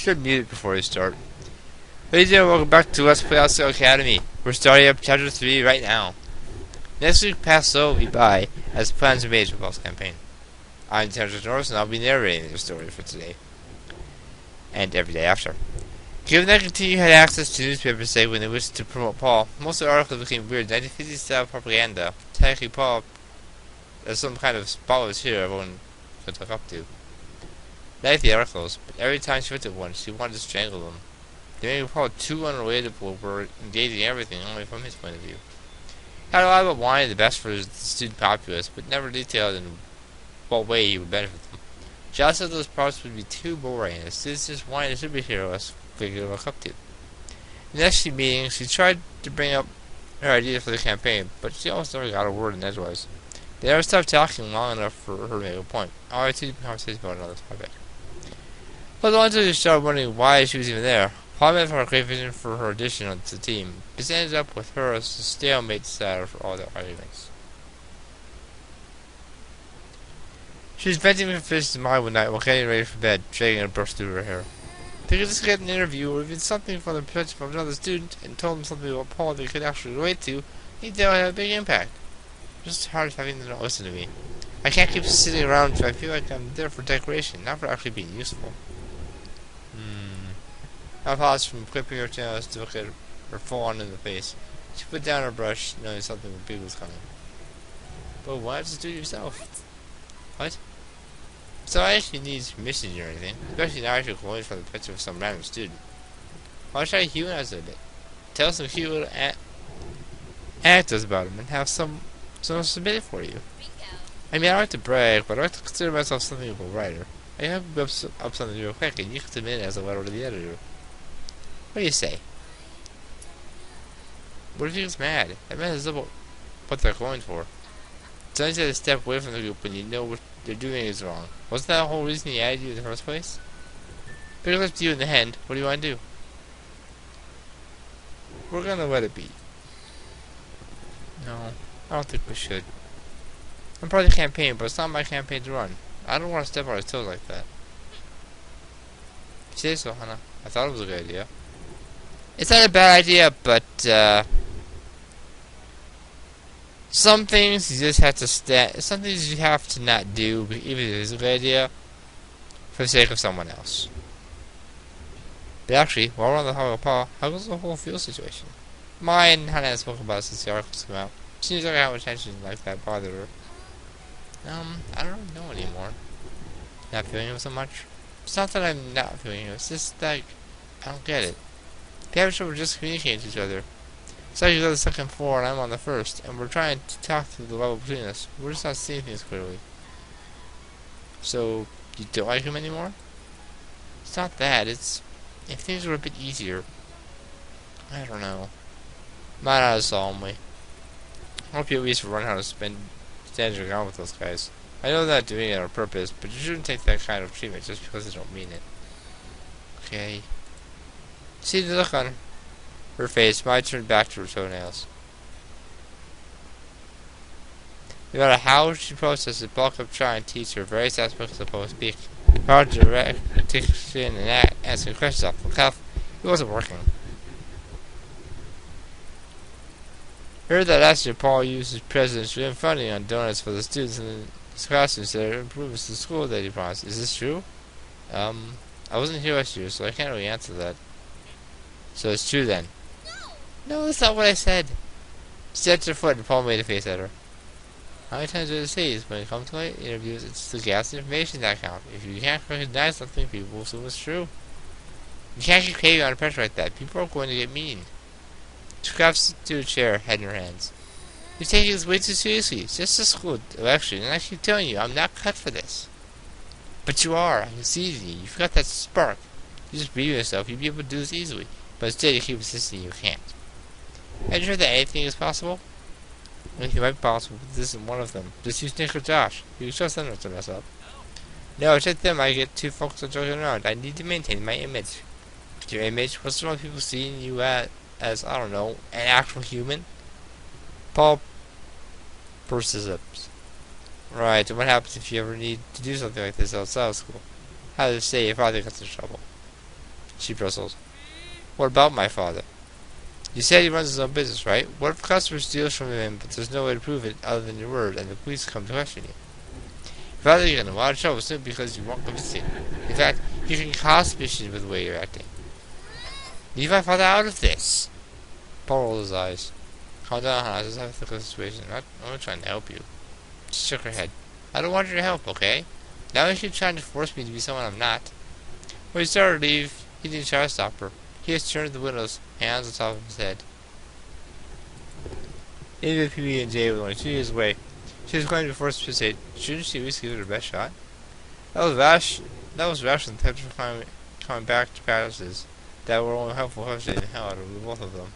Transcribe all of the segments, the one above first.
Should mute it before we start. Ladies and gentlemen, welcome back to Let's Play Asagao Academy. We're starting up Chapter 3 right now. Next week passed slowly by as plans were made for Paul's campaign. I'm Lieutenant Norris and I'll be narrating the story for today. And every day after. Given that Continue had access to newspapers say when they wished to promote Paul, most of the articles became weird 1950s style propaganda, attacking Paul as some kind of spotless hero everyone could look up to. They liked the articles, but every time she looked at one, she wanted to strangle them. They made Paul too unrelatable, were engaging everything only from his point of view. He had a lot about wanting the best for the student populace, but never detailed in what way he would benefit them. She also said those parts would be too boring, and the students just wanted a superhero else they could look up to. In the next few meetings, she tried to bring up her ideas for the campaign, but she almost never got a word in edgewise. They never stopped talking long enough for her to make a point. Always two conversations about another topic. But until she started wondering why she was even there, Paul met for a great vision for her addition to the team, but ended up with her as a stalemate starter for all their arguments. She was venting her fish in mind one night while getting ready for bed, dragging a brush through her hair. They could just get an interview or even something from the perspective of another student and told them something about Paul they could actually relate to, think that would have a big impact. It's just hard having them not listen to me. I can't keep sitting around if I feel like I'm there for decoration, not for actually being useful. I paused from clipping her nails to look at her full on in the face. She put down her brush, knowing something big was coming. But why not just do it yourself? What? So I actually need permission or anything, especially now I should go in from the picture of some random student. Why should I humanize it a bit? Tell some cute little anecdotes about him and have someone submit it for you. I mean, I like to brag, but I like to consider myself something of a writer. I can up something real quick, and you can submit it as a letter to the editor. What do you say? What if he gets mad? That messes up what they're going for. It's nice to step away from the group when you know what they're doing is wrong. Wasn't that the whole reason he added you in the first place? But it left you in the hand. What do you want to do? We're gonna let it be. No, I don't think we should. I'm part of the campaign, but it's not my campaign to run. I don't want to step on his toes like that. You say so, Hannah. I thought it was a good idea. It's not a bad idea, but, some things you just have to some things you have to not do, even if it's a good idea, for the sake of someone else. But actually, while we're on the topic of Paul, how goes the whole field situation? Mine and Hannah spoke about it since the articles came out. Seems like how much attention like that bothered her. I don't really know anymore. Not feeling it so much. It's not that I'm not feeling it, it's just like, I don't get it. The average we're just communicating to each other. It's like you're on the second floor and I'm on the first, and we're trying to talk through the level between us. We're just not seeing things clearly. So, you don't like him anymore? It's not that, it's if things were a bit easier. I don't know. Might not solemnly. I hope you at least learn how to stand your ground with those guys. I know they're not doing it on purpose, but you shouldn't take that kind of treatment just because they don't mean it. Okay. See the look on her face, mine turned back to her toenails. No matter how she processed bulk of trying to teach her various aspects of public speak, how to direct, diction, and answering questions off the cuff, it wasn't working. Heard that last year Paul used his president's written funding on donuts for the students in his classrooms that improvements to the school that he promised. Is this true? I wasn't here last year, so I can't really answer that. So it's true then. No, that's not what I said. She stepped her foot and Paul made a face at her. How many times did I say this? When it comes to interviews, it's the gas information that counts. If you can't recognize something, people will assume it's true. You can't keep caving under pressure like that. People are going to get mean. She grabs to a chair, head in her hands. You're taking this way too seriously. It's just a school election, and I keep telling you, I'm not cut for this. But you are. I can see it in you. You've got that spark. You just believe in yourself. You'd be able to do this easily. But instead, you keep insisting you can't. Have you heard that anything is possible? Anything might be possible, but this isn't one of them. Just use Nick or Josh. You can trust them not to mess up. No, it's just them. I get too focused on joking around. I need to maintain my image. Your image? What's wrong with people seeing you as, I don't know, an actual human? Paul pursed his lips. Right, and what happens if you ever need to do something like this outside of school? How to say your father gets in trouble? She bristled. What about my father? You said he runs his own business, right? What if a customer steals from him, but there's no way to prove it other than your word, and the police come to question you? Your father is in a lot of trouble simply because you won't convincing. In fact, you can cause suspicion with the way you're acting. Leave my father out of this! Paul rolled his eyes. Calm down, Hannah. Just have a think of the situation. I'm not trying to help you. She shook her head. I don't want your help, okay? Now you keep trying to force me to be someone I'm not. When he started to leave, he didn't try to stop her. He just turned to the windows, hands on top of his head. Even if PB&J was only 2 years away, she was going to be forced to say, shouldn't she at least give it her best shot? That was rash and the type of coming back to practices that were only helpful frustrating the hell out of the both of them.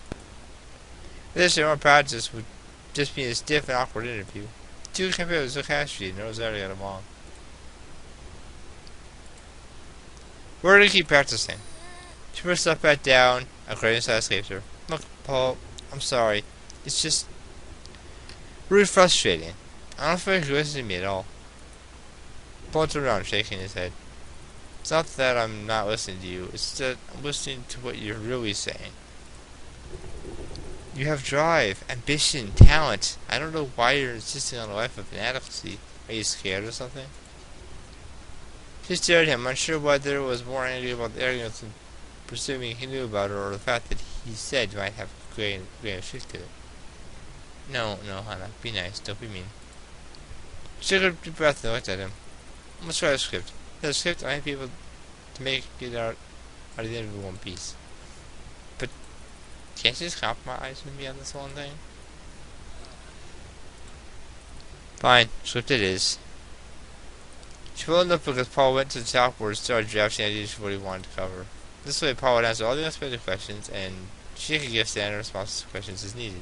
Additionally, more practice would just be a stiff and awkward interview. Two competitors look casually and no desire to get along. We're gonna keep practicing. She put herself back down, a great inside escaped her. Look, Paul, I'm sorry. It's just really frustrating. I don't feel like you're listening to me at all. Paul turned around, shaking his head. It's not that I'm not listening to you, it's that I'm listening to what you're really saying. You have drive, ambition, talent. I don't know why you're insisting on a life of inadequacy. Are you scared or something? She stared at him, unsure whether it was more angry about the arrogance and presuming he knew about her, or the fact that he said might have a grain of truth to it. No, Hannah. Be nice. Don't be mean. She took a deep breath and looked at him. Let's try the script. The script I might be able to make it out at the end of one piece. But can't you just compromise with me on this one thing? Fine. Script it is. She pulled up because Paul went to the chalkboard and started drafting ideas for what he wanted to cover. This way Paul would answer all the unexpected questions, and she could give standard responses to questions as needed.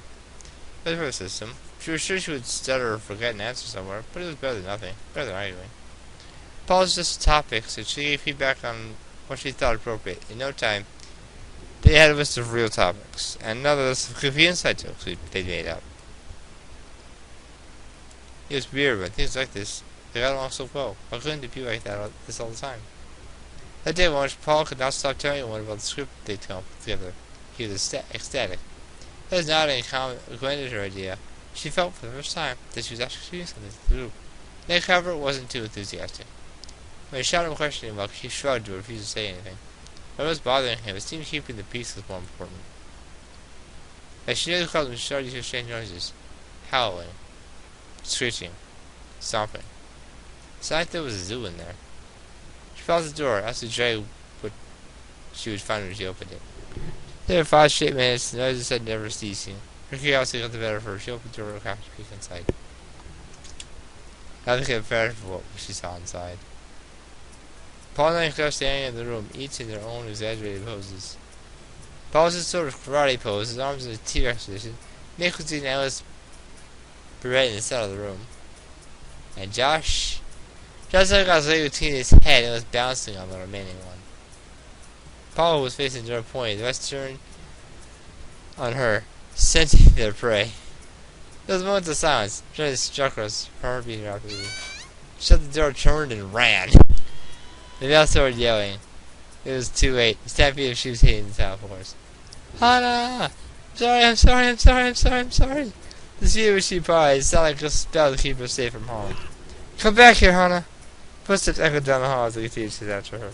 Better for the system. She was sure she would stutter or forget an answer somewhere, but it was better than nothing. Better than arguing. Paul suggested topics, and she gave feedback on what she thought appropriate. In no time, they had a list of real topics, and another list of goofy inside jokes they'd made up. It was weird, but things like this, they got along so well. Why couldn't it be like that all the time? That day, when Paul could not stop telling anyone about the script they'd come up together, he was ecstatic. That was not any granted her idea. She felt for the first time that she was actually doing something to the group. Nick, however, wasn't too enthusiastic. When he shot him questioning about, he shrugged and refused to say anything. What was bothering him, it seemed keeping the peace was more important. As she nearly called him, she started to hear strange noises. Howling. Screeching. Stomping. It sounded like there was a zoo in there. She fell at the door, asked Jay what she would find when she opened it. There were 5 straight minutes, the noises had never ceasing. Her curiosity got the better of her. She opened the door and cracked to peek inside. Nothing could prepare for what she saw inside. Paul and Nick were standing in the room, each in their own exaggerated poses. Paul was in sort of karate pose, his arms in a T-Rex position. Nick was doing Alice Beretta in the center of the room. And Josh got his leg between his head and was bouncing on the remaining one. Paul, who was facing the door, pointed. The rest turned on her, scenting their prey. There was a moment of silence. Johnny struck us from her beating rapidly. She shut the door, turned, and ran. They now started yelling. It was too late. The stampede of shoes hitting the towel floors. Hannah! I'm sorry. The speed which she paused sounded like a spell to keep her safe from harm. Come back here, Hannah! Footsteps echoed down the hall as the continued to after her.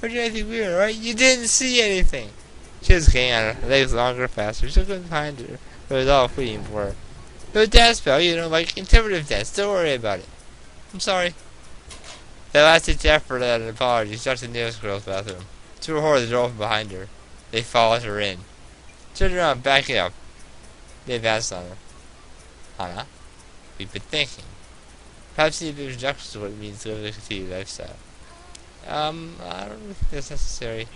Heard you anything weird, right? You didn't see anything! She was hanging on her legs longer and faster. She looked behind her, but it was all fleeting for her. It was a dance spell, like interpretive dance. Don't worry about it. I'm sorry. That last-ditch effort at an apology struck the nearest girl's bathroom. To her horror, the door opened behind her. They followed her in. Turned around, backing up. They advanced on her. Hannah, we've been thinking. Perhaps you need a bit of introduction to what it means to live a continued lifestyle. I don't really think that's necessary.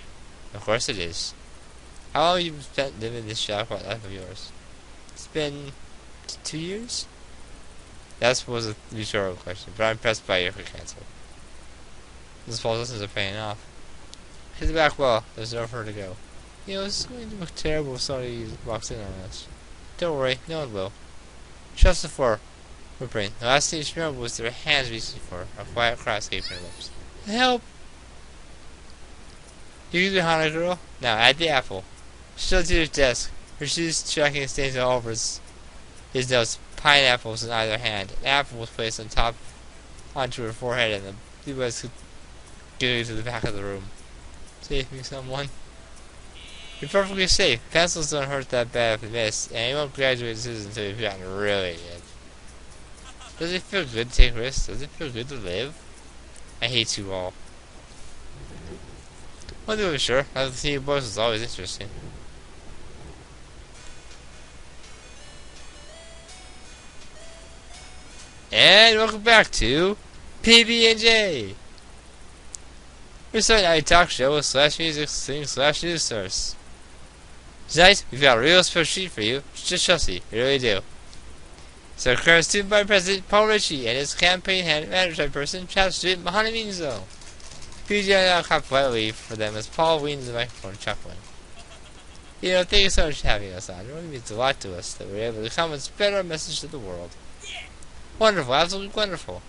Of course it is. How long have you spent living this jackpot life of yours? It's been 2 years? That was a rhetorical question, but I'm impressed by your quick answer. Those false lessons are paying off. Hit the back wall. There's nowhere for her to go. This is going to look terrible if somebody walks in on us. Don't worry, no one will. Shuts the floor. Whimpering. The last thing she remembered was their hands reaching for her. A quiet cry escaped her lips. Help! You can do Hana girl. Now add the apple. Still to his desk. Her shoes tracking stains all over his nose. Pineapples in either hand. An apple was placed on top onto her forehead, and the blue was going to the back of the room. Saving someone. You're perfectly safe. Pencils don't hurt that bad if they miss, and you won't graduate this until you've gotten really good. Does it feel good to take risks? Does it feel good to live? I hate you all. One thing for sure, having to see you boys is always interesting. And welcome back to PB&J. We're starting a talk show with slash music sing slash news source. Tonight, we've got a real special treat for you. Just trust me, we really do. So, current student by President Paul Ritchie and his campaign manager person, Chad student Mahana Minzo. PB&J now clap politely for them as Paul leans the microphone chuckling. You know, thank you so much for having us on. It really means a lot to us that we're able to come and spread our message to the world. Wonderful, absolutely wonderful.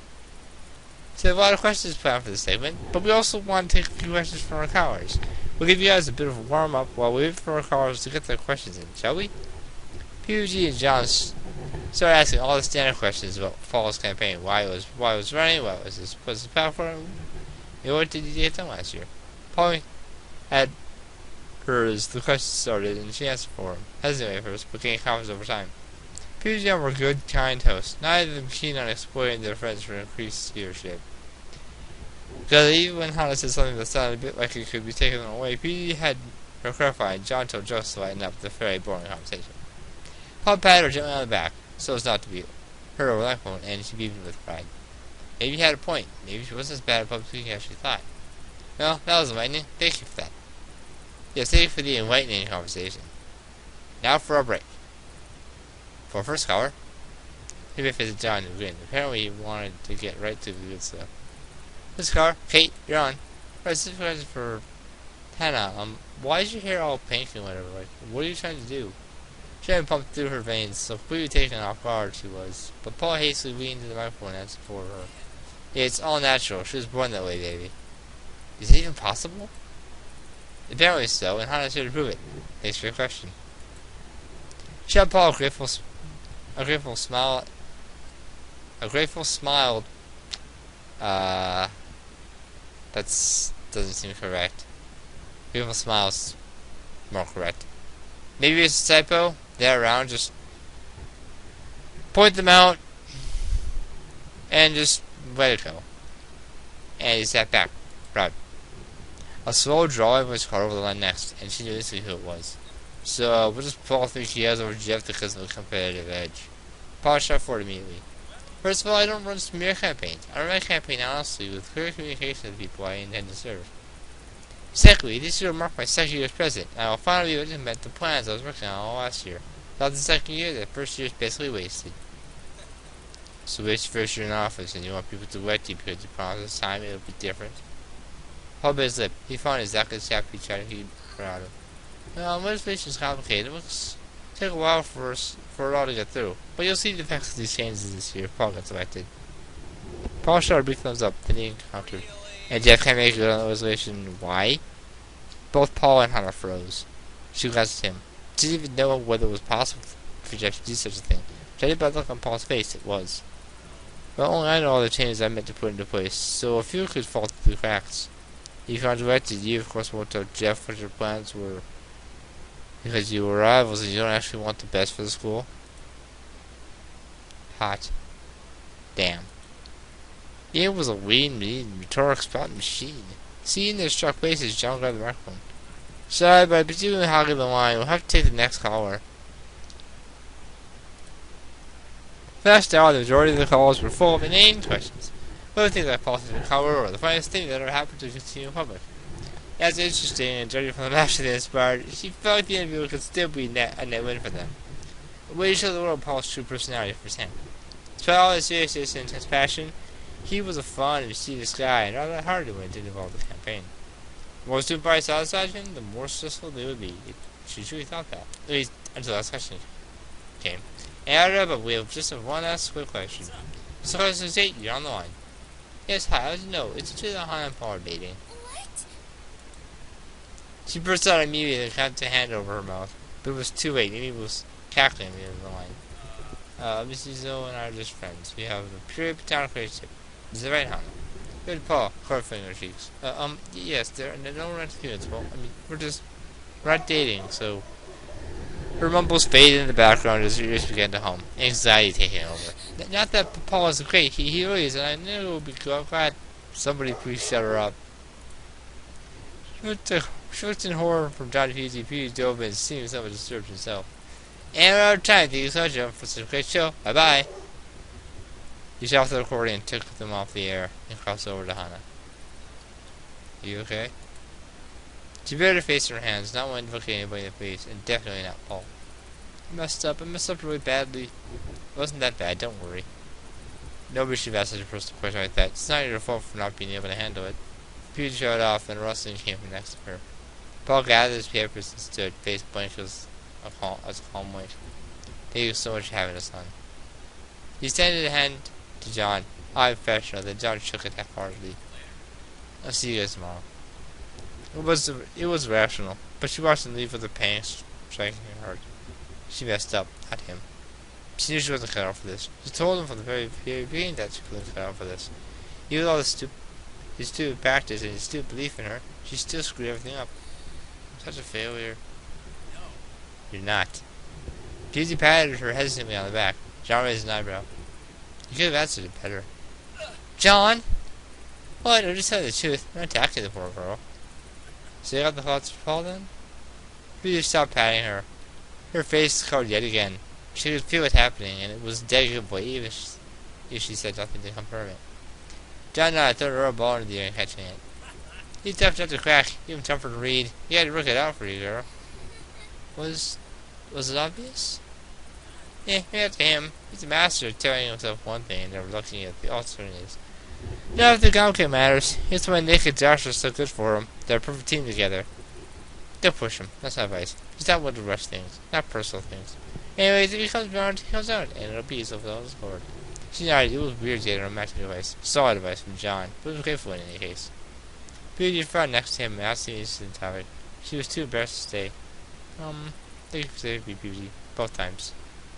So, we have a lot of questions planned for this segment, but we also want to take a few questions from our callers. We'll give you guys a bit of a warm-up while we wait for our callers to get their questions in, shall we? PB&J and John started asking all the standard questions about Paul's campaign. Why it was running, what was his platform, and what did he get done last year. Paul had her as the questions started, and she answered for him, hesitating at first, but gained confidence over time. PB&J were good, kind hosts, neither of them keen on exploiting their friends for increased viewership. Because even when Hana said something that sounded a bit like it could be taken away, PB had her clarify, and John told jokes to lighten up the very boring conversation. Paul patted her gently on the back, so as not to be hurt over that one, and she beamed with pride. Maybe he had a point. Maybe she wasn't as bad at public speaking as she thought. Well, that was enlightening. Thank you for that. Yes, thank you for the enlightening conversation. Now for our break. For our first caller, he may visit John and grin. Apparently he wanted to get right to the good stuff. This caller, Kate, you're on. Right, this is a question for Hannah. Why is your hair all pink and whatever? Like, what are you trying to do? She hadn't pumped through her veins, so completely taken off guard she was. But Paul hastily leaned to the microphone and answered for her. Yeah, it's all natural. She was born that way, baby. Is it even possible? Apparently so, and Hannah's here to prove it. Thanks for your question. She had Paul a grateful smile. A grateful smile. That doesn't seem correct. Grateful smile's more correct. Maybe it's a typo. They're around, just point them out and just let it go. And he sat back, proud. A slow drawing was caught over the line next, and she knew instantly who it was. So, what does Paul think he has over Jeff because of the competitive edge? Paul shot forward immediately. First of all, I don't run smear campaigns. I run my campaign honestly with clear communication to the people I intend to serve. Secondly, this year will mark my second year as president, and I will finally implement the plans I was working on all last year. Without the second year, the first year is basically wasted. So it's your first year in office, and you want people to wet you because you promise this time it'll be different. Paul bit his lip. He found exactly the chap he tried to keep proud of. Well, legislation is complicated. It will take a while for it all to get through. But you'll see the effects of these changes this year if Paul gets elected. Paul shot a brief thumbs up, then he encountered. And Jeff can't make it on the legislation. Why? Both Paul and Hannah froze. She glanced at him. She didn't even know whether it was possible for Jeff to do such a thing. Judging by the look on Paul's face, it was. Well, only I know all the changes I meant to put into place, so a few could fall through the cracks. If you found elected, you of course won't tell Jeff what your plans were, because you were rivals and you don't actually want the best for the school. Hot. Damn. It was a lean, mean, rhetoric spouting machine. Seeing their struck faces, John grabbed the microphone. Sorry, but I presume we're hogging the line. We'll have to take the next caller. Last hour, the majority of the calls were full of inane questions. Whether things like policies of color or the finest thing that ever happened to continue in public. As interesting and judging from the match they inspired, she felt like the interview could still be a net win for them. A way to show the world Paul's true personality firsthand. Despite all his seriousness and intense passion, he was a fun and mysterious guy, and rather hard to win to involve the campaign. The more student parties saw beside him, the more stressful they would be. She truly thought that. At least until the last question came. And but we have just one last quick question. So, question 8, you're on the line. Yes, hi, I was know. It's to the Hana and Paul are dating. What? She burst out immediately and clapped a hand over her mouth. But it was too late. Amy was cackling at the end of the line. Mrs. Zoe and I are just friends. We have a pure platonic relationship. Is that right, Hannah? Good, Paul, curling her cheeks. Yes, there are no romantic feelings. Well, I mean, we're not dating, so. Her mumbles faded in the background as her ears began to hum. Anxiety taking over. Not that Paul isn't great, he really is, and I knew it would be glad somebody please shut her up. She looked in horror from John PZ dove in, seeming somewhat disturbed himself. And we're out of time. Thank you so much for such a great show. Bye-bye. He shot off the recording and took them off the air and crossed over to Hannah. You okay? She buried her face in her hands, not wanting to look at anybody in the face, and definitely not Paul. I messed up really badly. It wasn't that bad, don't worry. Nobody should have asked such a personal question like that. It's not your fault for not being able to handle it. Peter showed off, and a rustling came from next to her. Paul gathered his papers and stood, face blank as a calm white. Thank you so much for having us, son. He extended a hand to John. I'm professional. Then John shook it half-heartedly. I'll see you guys tomorrow. It was rational, but she watched him leave with a pang striking her heart. She messed up, not him. She knew she wasn't cut out for this. She told him from the very beginning that she wasn't cut out for this. Even with all his stupid practice and his stupid belief in her, she still screwed everything up. I'm such a failure. You're not. Daisy patted her hesitantly on the back. John raised an eyebrow. You could have answered it better. John! What? I'm just telling the truth. I'm not attacking the poor girl. So you got the thoughts of Paul then? Peter stopped patting her. Her face colored yet again. She could feel it happening, and it was dead giveaway, even if she said nothing to confirm it. John nodded, threw her a ball into the air and catching it. He's tough enough to crack, even tougher to read. He had to work it out for you, girl. Was it obvious? Yeah, after him. He's a master of telling himself one thing and never looking at the alternatives. Now if the outcome matters, it's why Nick and Josh are so good for him. They're a perfect team together. Don't push him. That's my advice. He's not one to rush things, not personal things. Anyways, if he comes around, he comes out, and it'll be his own accord. She nodded. It was weird to get a romantic advice. Solid advice from John, but it was grateful in any case. Beauty found next to him and asked him if he was tired. She was too embarrassed to stay. Thank you for saving me, Beauty. Both times.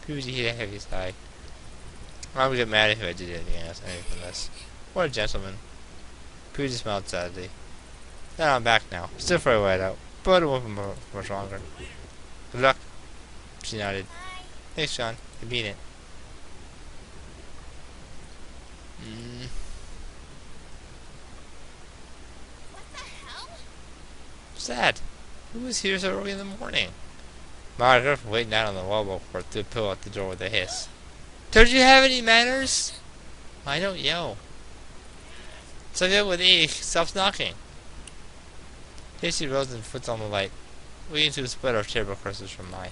Beauty hit a heavy sigh. I would get mad if I did anything less. What a gentleman. Beauty smiled sadly. Then I'm back now. Still very wide out, but it won't be much longer. Good luck. She nodded. Thanks, John. You beat it. What the hell? Sad. Who was here so early in the morning? Margaret waiting down on the wobble court threw a pillow at the door with a hiss. Don't you have any manners? I don't yell. So good with E. Stops knocking. Casey rose and flipped on the light, leading to a split of table curses from mine.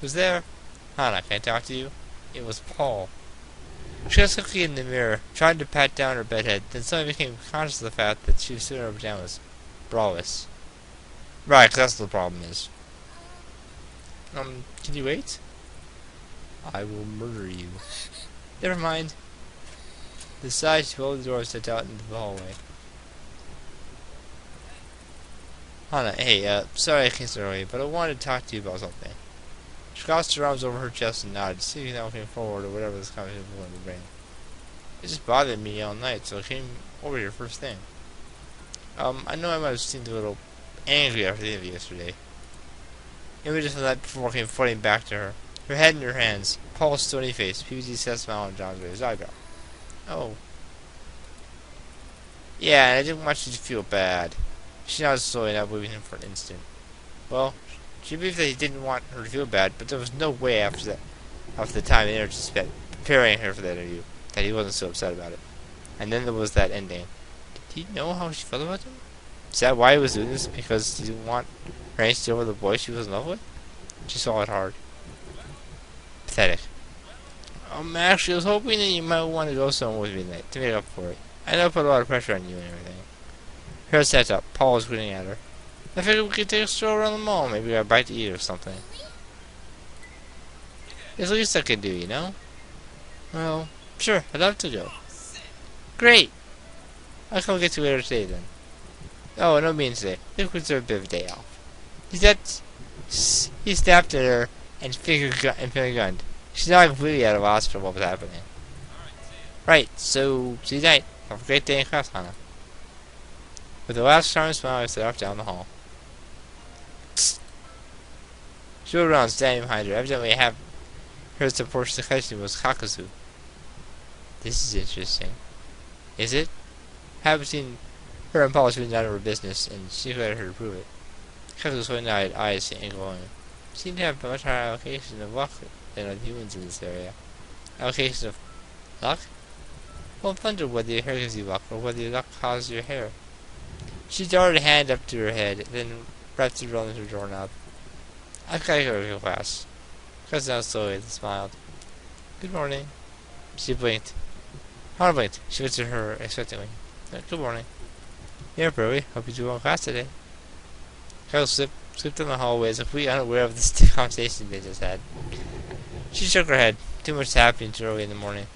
Who's there? Hannah, can I talk to you? It was Paul. She was quickly in the mirror, trying to pat down her bedhead, then suddenly became conscious of the fact that she was sitting in her pajamas. Braless. Right, 'cause that's what the problem is. Can you wait? I will murder you. Never mind. The side she pulled the door and stepped out into the hallway. Hannah, hey, sorry I came so early, but I wanted to talk to you about something. She crossed her arms over her chest and nodded, seeing that looking forward to whatever this conversation was going to bring. It just bothered me all night, so I came over here first thing. I know I might have seemed a little angry after the interview yesterday. Images of that before came flooding back to her. Her head in her hands, Paul's stony face, PB's sad smile on John's raised eyebrow. Oh. Yeah, and I didn't want you to feel bad. She nodded slowly, not believing him for an instant. Well, she believed that he didn't want her to feel bad, but there was no way after the time and energy spent preparing her for that interview, that he wasn't so upset about it. And then there was that ending. Did he know how she felt about him? Is that why he was doing this? Because he didn't want her to steal over the boy she was in love with? She saw it hard. Pathetic. Actually, I was hoping that you might want to go somewhere with me tonight, to make up for it. I know I put a lot of pressure on you and everything. Her sat up. Paul was grinning at her. I figured we could take a stroll around the mall. Maybe get a bite to eat or something. It's the least I could do, you know? Well, sure, I'd love to go. Great! I'll come get you later today, then. Oh, no means today. Luke was a bit of a day off. He snapped at her and finger gunned. She's not completely out of hospital what was happening. Right, so see you tonight. Have a great day in class, Hannah. With a last charming smile, I set off down the hall. She rode around standing behind her. Evidently, I have heard some portion of the question was Kakazu. This is interesting. Is it? I haven't seen her and Paul doing none of her business, and she let her to prove it. Kakazu's one-eyed eyes seemed glowing. Seemed to have a much higher allocation of luck than other humans in this area. Allocation of luck? Well, I wonder whether your hair gives you luck, or whether your luck causes your hair. She darted a hand up to her head, then wrapped it around her doorknob. I've got to go to class. Cousin out slowly and smiled. Good morning. She blinked. Hannah blinked. She looked at her expectantly. Good morning. Yeah, Broly. Hope you do well in class today. Kyle slipped down the hallway as if unaware of the conversation they just had. She shook her head. Too much happening too early in the morning.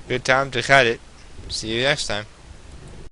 Good time to cut it. See you next time.